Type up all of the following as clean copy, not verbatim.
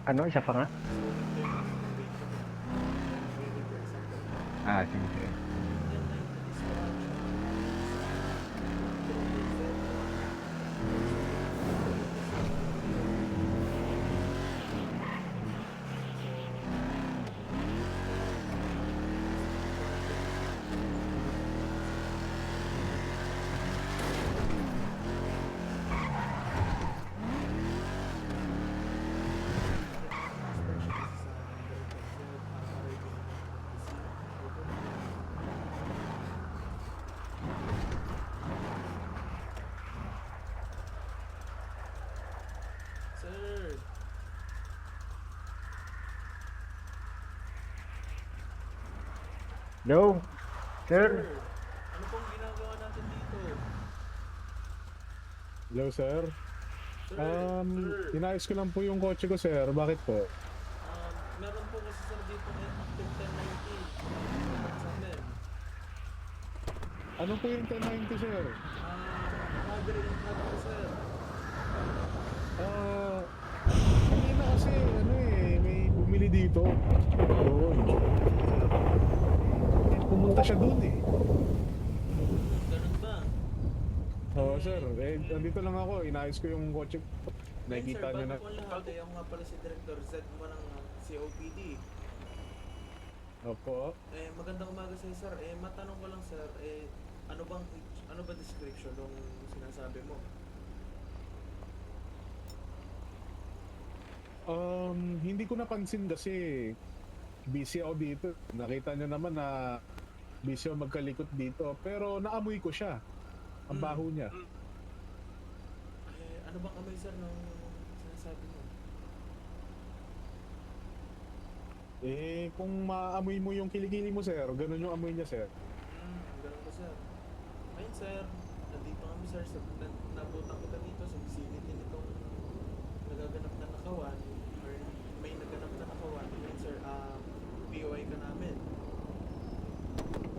Ano, isa pa nga? So, return lang yung weight ko doon. I-reverse ako. Ah, sige, sige. Yan na yung na-dispatch Sir! Hello? Sir! Sir? Ano pong ginagawa natin dito? Hello, sir. Sir! Sir! Inayos ko lang po yung kotse ko, sir. Bakit po? Meron po kasi sir dito active 1090. Sa amin. Ano po yung 1090, sir? Robbery and theft po sir. Hindi na kasi, may bumili dito. Doon. Pumunta siya doon eh. Ganun ba? Oo, sir. Nandito lang ako. Inayos ko yung kotse ko. Nakikita Sir, niyo na. bago po ang lahat, ako nga pala si Director Z mo ng COPD. Opo. Magandang umaga sa sir. Matanong ko lang sir, ano ba description ng sinasabi mo? Hindi ko napansin kasi busy ako dito. Nakita niyo naman na busy ako magkalikot dito. Pero naamoy ko siya. Ang baho niya. Ano bang amoy sir ng sinasabi mo? Kung maamoy mo yung kilikili mo, sir, ganun yung amoy niya, sir. Ganun ba sir? Ayun sir, nandito kami sir, nabutan kita dito sa vicinity nitong nagaganap na nakawan or may naganap na nakawan. Ayun sir, POI ka namin.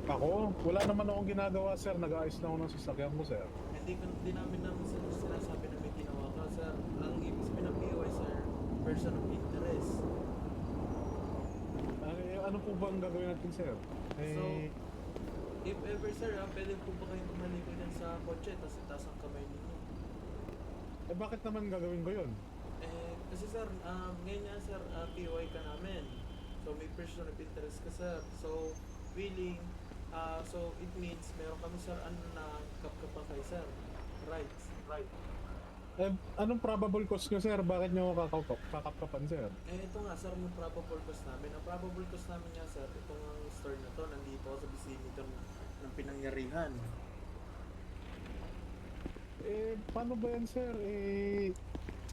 Ako? Wala naman akong ginagawa, sir. Nag-aayos na ako ng sasakyan ko, sir. Hindi namin sinasabi na may ginawa ka sir. Ang ibig sabihin ng POI sir, person of interest. Ano po ba ang gagawin natin, sir? So, if ever sir, pwede po ba kayong tumalikod yan sa kotse tapos itaas ang kamay ninyo? Bakit naman gagawin ko yun? Kasi sir, ngayon nga sir, POI ka namin. So may person of interest ka sir. So willing, so it means meron kami sir na kapkapan kay sir. Right. Anong probable cause nyo, sir? Bakit nyo kakapkapan, sir? Ito nga sir, yung probable cause namin. Ang probable cause namin nga sir, itong store na to, nandito sa vicinity ng pinangyarihan. Paano ba yan, sir?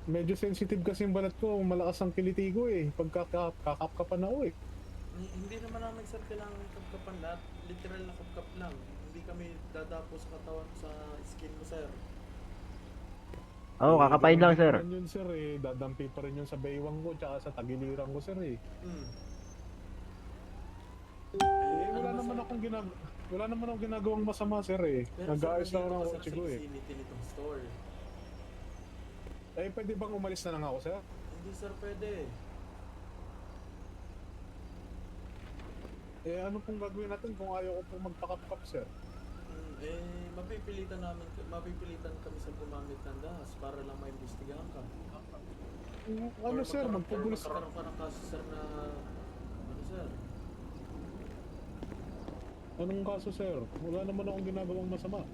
Medyo sensitive kasi yung balat ko. Malakas ang kiliti ko eh. Pagkakapkapan ako eh. Hindi naman namin sir kailangan kapkapan lahat. Literal na kapkap lang. Hindi kami dadapo sa katawan sa skin mo sir. Oo, kakapain lang, sir. Ganun yun, sir eh. Dadampi pa rin yun sa baywang ko tsaka sa tagiliran ko, sir eh. Wala naman akong ginagawang masama, sir eh. Nag-aayos lang ako ng kotse ko eh. Vicinity nitong store. Pwede bang umalis na lang ako, sir? Hindi sir pwede. Ano pong gagawin natin kung ayaw ko pong magpakapkap, sir? Mapipilitan kami sa gumamit ng dahas para lang maimbestigahan ka. Ano, sir? Magpupulis ka. Magkaroon ka ng kaso sir na, sir? Anong kaso, sir? Wala naman akong ginagawang masama.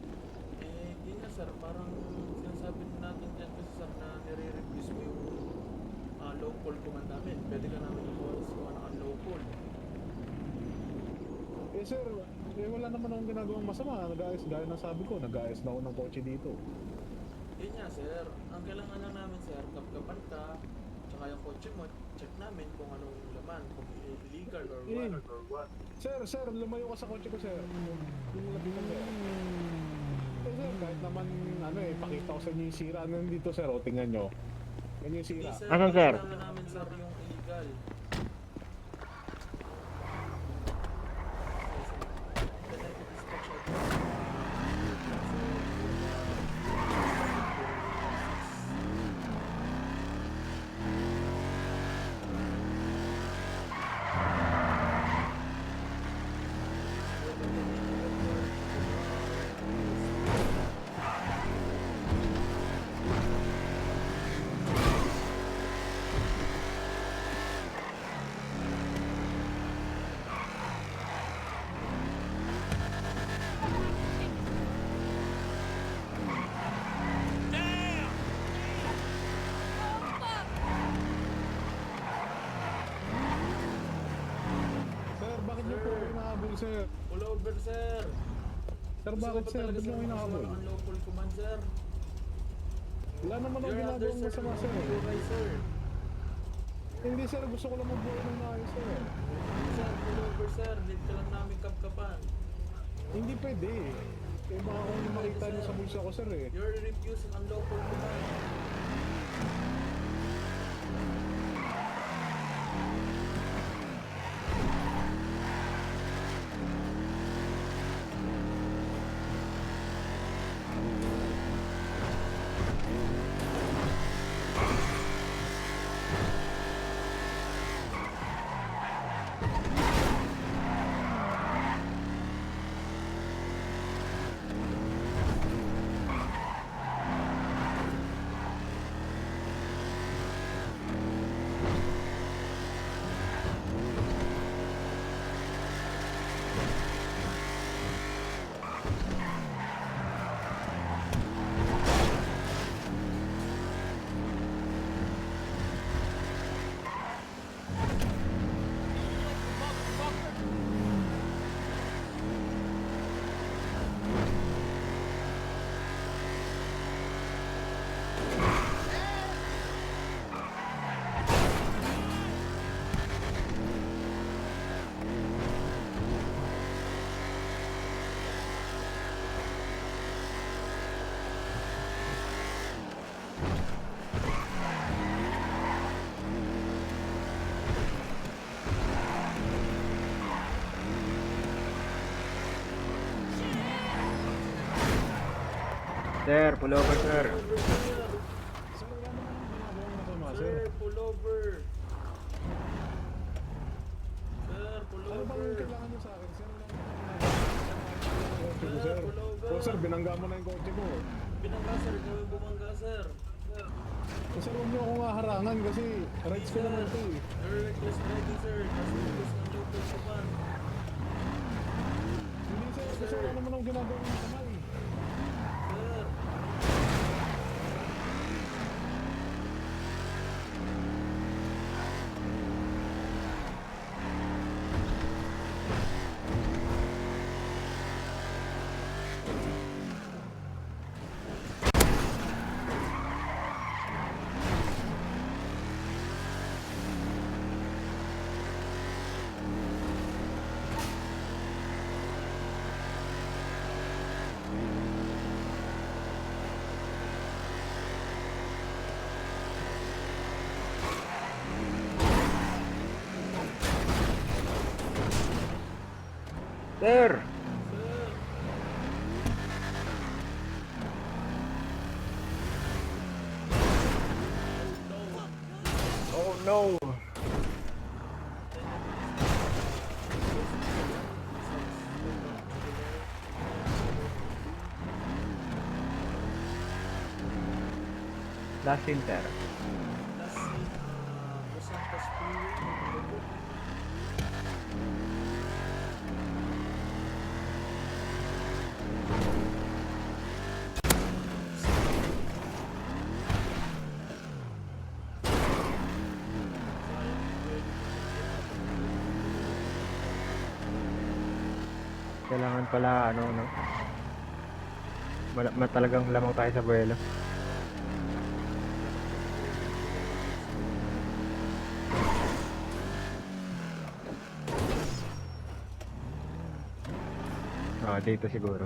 Yun nga sir, parang sinasabi natin dyan kasi sir na nire-refuse mo yung local command namin. Pwede ka namin ikuha ng local. Sir, wala naman akong ginagawang masama. Nag-aayos, gaya ng sabi ko, nag-aayos na ako ng kotse dito. Yun nga sir, ang kailangan lang namin sir, kapkapan ka, tsaka yung kotse mo, check namin kung anong laman, kung illegal or what. Sir, lumayo ka sa kotse ko, sir. Yung lapitan mo. Sir, kahit naman, pakita ko sa inyo yung sira. Nandito, sir, o, tingnan nyo. Yan yung sira. Ano, sir? Kailangan namin sir yung illegal. sir. Pull over, sir. Sir, Gusto bakit ko ba sir? talaga, Ba't nyo sir, hinahabol? ang unlawful command, sir? Wala naman ang You're under, ginagawang sir, masama, ng sir. buhay, sir. Hindi, sir. Gusto ko lang magbuhay ng maayos, sir. Sir, pull over, sir. Need ka lang namin kapkapan. Hindi pwede. Eh, baka kung ano makita niyo sa bulsa ko, sir, eh. You're refusing unlawful command. Sir, pull over, sir. Pull over, sir. Sir, wala naman ang ginagawang masama, sir. Sir, pull over. Sir, pull Ano bang over. kailangan niyo sa akin, sir? Wala naman ang kotse ko, sir. Pull over. Oh, sir, binangga mo na yung kotse ko. Binangga, sir. Gawin bumangga, sir. Sir. Eh, sir, huwag niyo akong harangan kasi rights ko naman ito, eh. You're reckless driving, sir. Kasi reckless unlawful command. Hindi, sir. Kasi wala naman akong ginagawang masama, eh. Sir. Sir! Oh no! Last in, sir. Last scene, Los Santos Freeway. Kailangan pala, ano, no? Talagang lamang tayo sa buwelo. Ah, dito siguro.